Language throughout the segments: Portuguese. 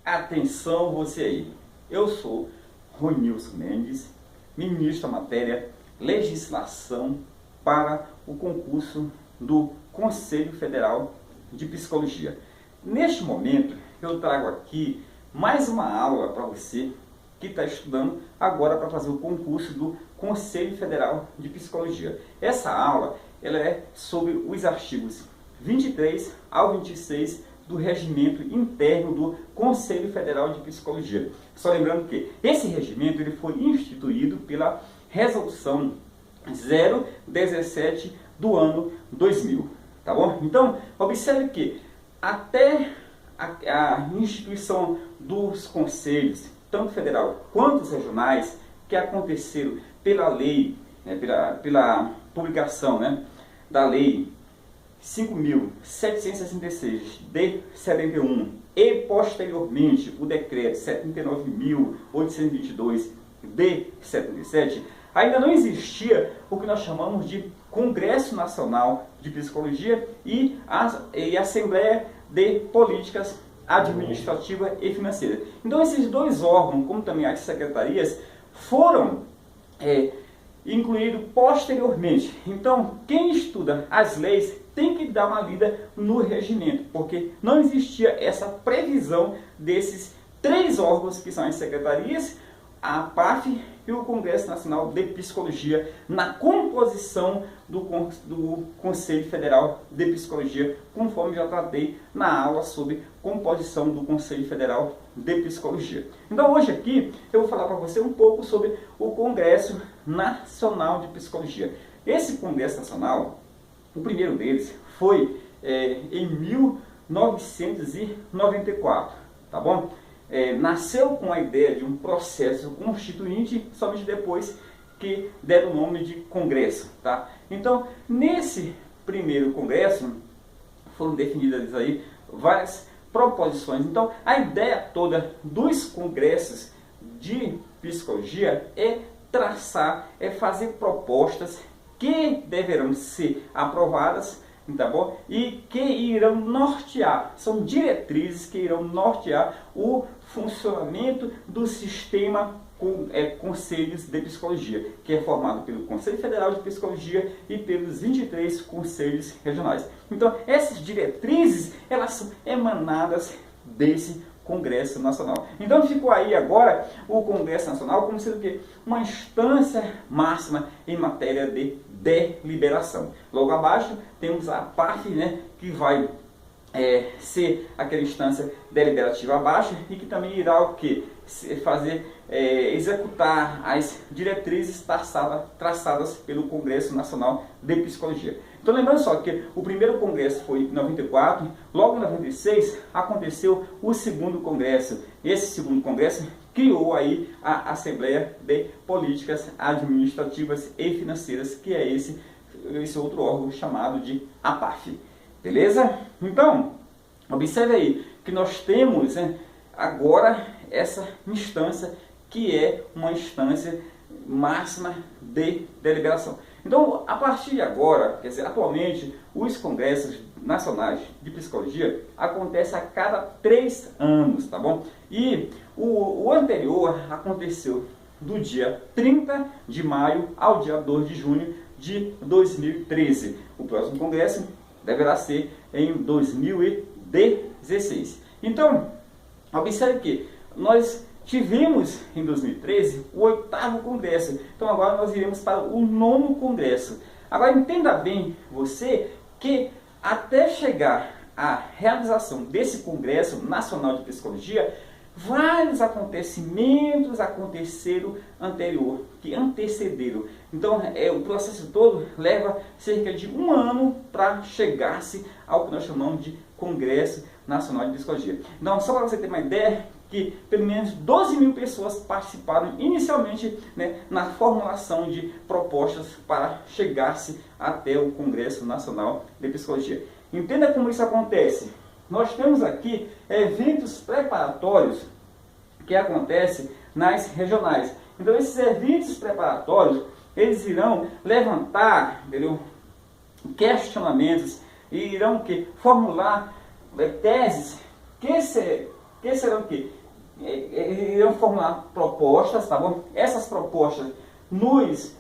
Atenção você aí, eu sou Ronilson Mendes, ministro da matéria Legislação para o concurso do Conselho Federal de Psicologia. Neste momento eu trago aqui mais uma aula para você que está estudando agora para fazer o concurso do Conselho Federal de Psicologia. Essa aula ela é sobre os artigos 23 ao 26 do regimento interno do Conselho Federal de Psicologia. Só lembrando que esse regimento ele foi instituído pela resolução 017 do ano 2000, tá bom? Então, observe que até a instituição dos conselhos, tanto federal quanto os regionais, que aconteceram pela lei, pela publicação da lei 5.766 de 71 e posteriormente o decreto 79.822 de 77, ainda não existia o que nós chamamos de Congresso Nacional de Psicologia e Assembleia de Políticas Administrativa e Financeira. Então esses dois órgãos, como também as secretarias, foram incluídos posteriormente. Então quem estuda as leis tem que dar uma lida no regimento, porque não existia essa previsão desses três órgãos que são as secretarias, a APAF e o Congresso Nacional de Psicologia na composição do Conselho Federal de Psicologia, conforme já tratei na aula sobre composição do Conselho Federal de Psicologia. Então hoje aqui eu vou falar para você um pouco sobre o Congresso Nacional de Psicologia. Esse Congresso Nacional, o primeiro deles foi em 1994, tá bom? Nasceu com a ideia de um processo constituinte somente depois que deram o nome de Congresso, tá? Então, nesse primeiro Congresso, foram definidas aí várias proposições. Então, a ideia toda dos congressos de psicologia é traçar, é fazer propostas que deverão ser aprovadas, tá bom? E que irão nortear, são diretrizes que irão nortear o funcionamento do sistema conselhos de psicologia, que é formado pelo Conselho Federal de Psicologia e pelos 23 conselhos regionais. Então, essas diretrizes, elas são emanadas desse Congresso Nacional. Então ficou aí agora o Congresso Nacional como sendo que uma instância máxima em matéria de deliberação. Logo abaixo temos a APAF, que vai ser aquela instância deliberativa abaixo e que também irá o que? Executar as diretrizes traçadas pelo Congresso Nacional de Psicologia. Então lembrando só que o primeiro congresso foi em 94, logo em 96 aconteceu o segundo congresso. Esse segundo congresso criou aí a Assembleia de Políticas Administrativas e Financeiras, que é esse outro órgão chamado de APAF. Beleza? Então, observe aí que nós temos agora essa instância que é uma instância máxima de deliberação. Então, a partir de agora, quer dizer, atualmente, os congressos nacionais de psicologia acontecem a cada 3 anos, tá bom? E o anterior aconteceu do dia 30 de maio ao dia 2 de junho de 2013. O próximo congresso deverá ser em 2016. Então, observe que nós tivemos em 2013 o 8º congresso. Então agora nós iremos para o 9º congresso. Agora entenda bem você que até chegar à realização desse Congresso Nacional de Psicologia, vários acontecimentos aconteceram que antecederam. Então o processo todo leva cerca de 1 ano para chegar-se ao que nós chamamos de Congresso Nacional de Psicologia. Então, só para você ter uma ideia, que pelo menos 12 mil pessoas participaram inicialmente na formulação de propostas para chegar-se até o Congresso Nacional de Psicologia. Entenda como isso acontece. Nós temos aqui eventos preparatórios que acontecem nas regionais. Então esses eventos preparatórios, eles irão levantar, questionamentos e irão formular teses que serão o quê? Irão formular propostas, tá bom? Essas propostas nos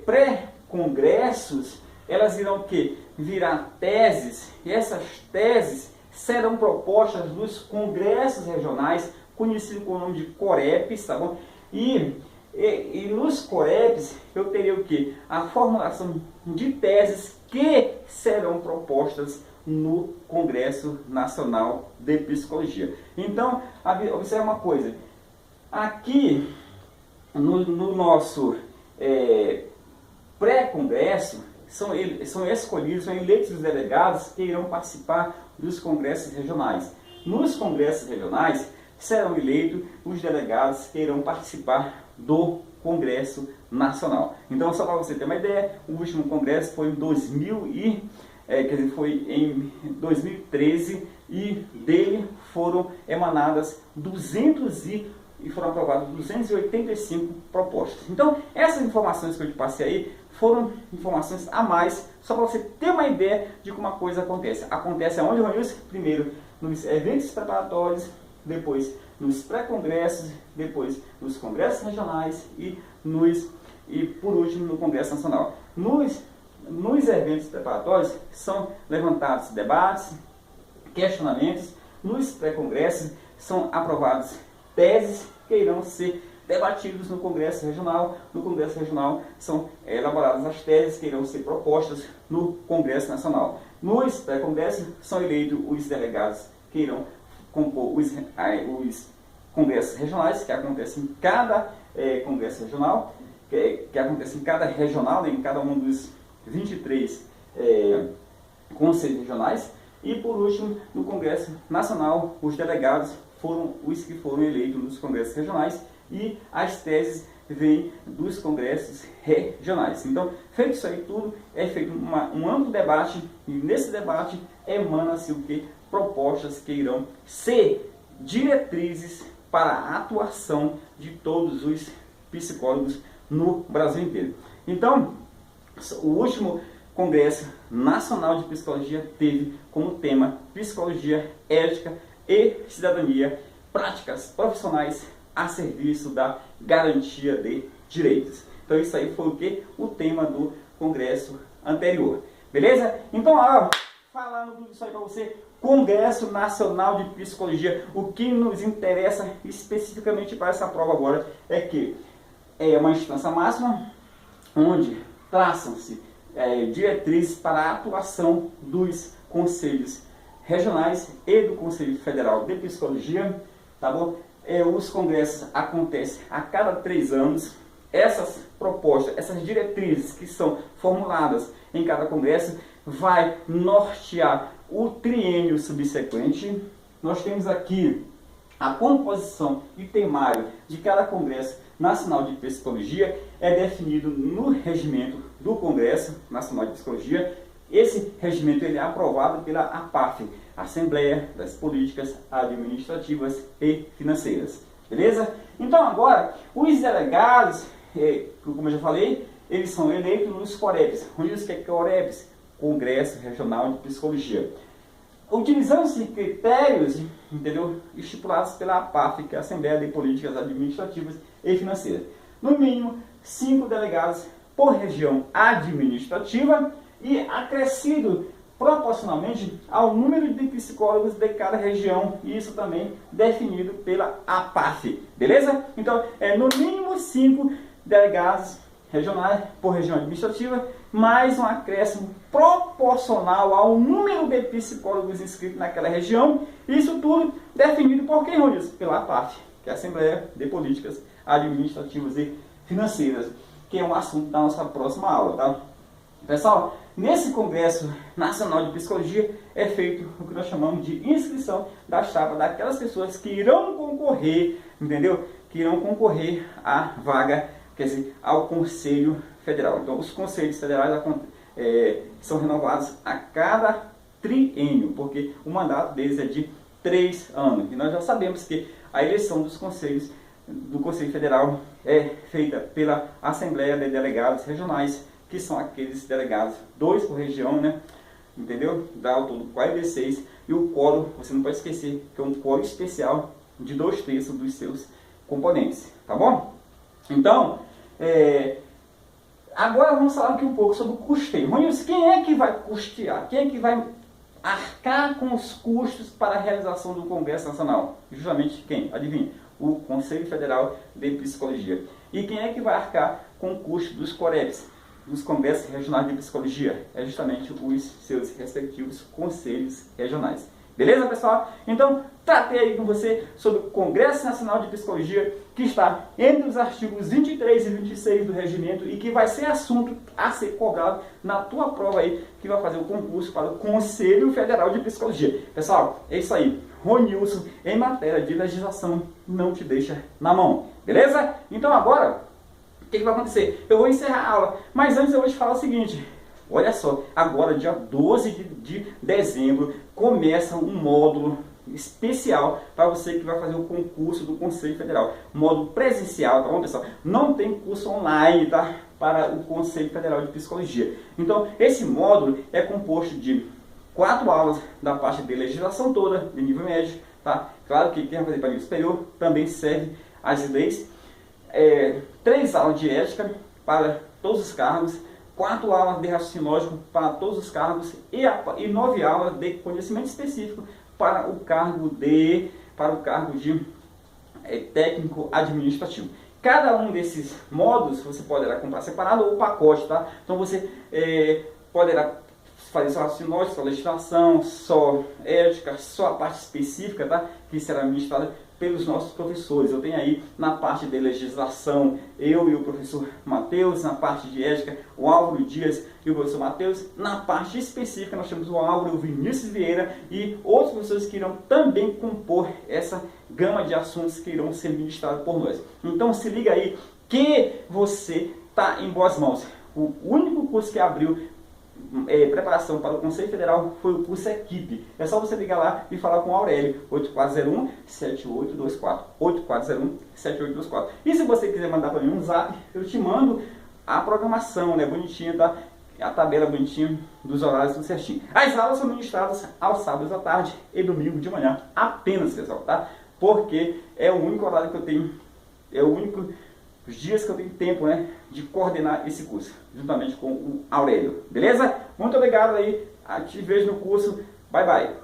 pré-congressos, elas irão o quê? Virar teses, e essas teses serão propostas nos congressos regionais, conhecido com o nome de COREPs, tá bom? E nos COREPs eu teria o que? A formulação de teses que serão propostas no Congresso Nacional de Psicologia. Então, observe uma coisa, aqui no nosso pré-congresso, são escolhidos, são eleitos os delegados que irão participar dos congressos regionais. Nos congressos regionais serão eleitos os delegados que irão participar do Congresso Nacional. Então, só para você ter uma ideia, o último congresso foi em foi em 2013 e dele foram emanadas e foram aprovadas 285 propostas. Então, essas informações que eu te passei aí foram informações a mais, só para você ter uma ideia de como a coisa acontece. Acontece aonde, Ronilson? Primeiro nos eventos preparatórios, depois nos pré-congressos, depois nos congressos regionais e por último no Congresso Nacional. Nos eventos preparatórios são levantados debates, questionamentos, nos pré-congressos são aprovadas teses que irão ser debatidos no Congresso Regional. No Congresso Regional são elaboradas as teses que irão ser propostas no Congresso Nacional. Nos pré-congressos são eleitos os delegados que irão compor os congressos regionais, que acontecem em cada congresso regional, que acontece em cada regional, né, em cada um dos 23 conselhos regionais. E por último, no Congresso Nacional, os delegados foram os que foram eleitos nos congressos regionais e as teses vêm dos congressos regionais. Então, feito isso aí tudo, é feito um amplo debate e nesse debate emana-se o que? Propostas que irão ser diretrizes para a atuação de todos os psicólogos no Brasil inteiro. Então, o último Congresso Nacional de Psicologia teve como tema Psicologia, Ética e Cidadania, práticas profissionais a serviço da garantia de direitos. Então isso aí foi o que? O tema do congresso anterior. Beleza? Então, falando tudo isso aí para você, Congresso Nacional de Psicologia, o que nos interessa especificamente para essa prova agora é que é uma instância máxima onde traçam-se diretrizes para a atuação dos conselhos regionais e do Conselho Federal de Psicologia, tá bom? Os congressos acontecem a cada 3 anos. Essas propostas, essas diretrizes que são formuladas em cada congresso vai nortear o triênio subsequente. Nós temos aqui a composição e temário de cada Congresso Nacional de Psicologia é definido no regimento do Congresso Nacional de Psicologia. Esse regimento ele é aprovado pela APAF, Assembleia das Políticas Administrativas e Financeiras. Beleza? Então agora, os delegados, como eu já falei, eles são eleitos nos COREPs. Onde isso que é COREPs? Congresso Regional de Psicologia. Utilizando-se critérios, entendeu, estipulados pela APAF, que é a Assembleia de Políticas Administrativas e Financeiras. No mínimo, 5 delegados por região administrativa e acrescido proporcionalmente ao número de psicólogos de cada região, e isso também definido pela APAF. Beleza? Então, no mínimo 5 delegados regionais por região administrativa, mais um acréscimo proporcional ao número de psicólogos inscritos naquela região. Isso tudo definido por quem, Ronilson? Pela APAF, que é a Assembleia de Políticas Administrativas e Financeiras, que é um assunto da nossa próxima aula, tá? Pessoal, nesse Congresso Nacional de Psicologia é feito o que nós chamamos de inscrição da chapa daquelas pessoas que irão concorrer, entendeu? Que irão concorrer à vaga, quer dizer, ao Conselho Federal. Então, os conselhos federais são renovados a cada triênio, porque o mandato deles é de 3 anos. E nós já sabemos que a eleição dos conselhos do Conselho Federal é feita pela Assembleia de Delegados Regionais, que são aqueles delegados, 2 por região, né? Entendeu? Dá ao todo 46 E o quórum, você não pode esquecer, que é um quórum especial de 2/3 dos seus componentes, tá bom? Então, agora vamos falar aqui um pouco sobre o custeio. Ronilson, quem é que vai custear? Quem é que vai arcar com os custos para a realização do Congresso Nacional? Justamente quem? Adivinha? O Conselho Federal de Psicologia. E quem é que vai arcar com o custo dos COREPs, dos Congressos Regionais de Psicologia? É justamente os seus respectivos conselhos regionais. Beleza, pessoal? Então, tratei aí com você sobre o Congresso Nacional de Psicologia, que está entre os artigos 23 e 26 do regimento e que vai ser assunto a ser cobrado na tua prova aí, que vai fazer o concurso para o Conselho Federal de Psicologia. Pessoal, é isso aí. Ronilson, em matéria de legislação, não te deixa na mão. Beleza? Então agora, o que vai acontecer? Eu vou encerrar a aula, mas antes eu vou te falar o seguinte. Olha só, agora dia 12 de dezembro começa um módulo especial para você que vai fazer o concurso do Conselho Federal. Módulo presencial, tá bom, pessoal? Não tem curso online, tá? Para o Conselho Federal de Psicologia. Então, esse módulo é composto de 4 aulas da parte de legislação toda, de nível médio, tá? Claro que quem vai fazer para nível superior também serve as leis. 3 aulas de ética para todos os cargos, 4 aulas de raciocínio lógico para todos os cargos e 9 aulas de conhecimento específico para o cargo de técnico administrativo. Cada um desses módulos você poderá comprar separado ou pacote, tá? Então você poderá fazer só raciocínio lógico, só legislação, só ética, só a parte específica, tá? Que será ministrada pelos nossos professores. Eu tenho aí na parte de legislação eu e o professor Matheus, na parte de ética o Álvaro Dias e o professor Matheus, na parte específica nós temos o Álvaro e o Vinícius Vieira e outros professores que irão também compor essa gama de assuntos que irão ser ministrados por nós. Então se liga aí que você está em boas mãos. O único curso que abriu preparação para o Conselho Federal foi o curso Equipe. É só você ligar lá e falar com o Aurélio, 8401-7824, 8401-7824. E se você quiser mandar para mim um zap, eu te mando a programação, né, bonitinha, tá? A tabela bonitinha dos horários, tudo certinho. As aulas são ministradas aos sábados à tarde e domingo de manhã, apenas, pessoal, tá? Porque é o único horário que eu tenho, os dias que eu tenho tempo, né, de coordenar esse curso, juntamente com o Aurélio. Beleza? Muito obrigado aí. Te vejo no curso. Bye, bye.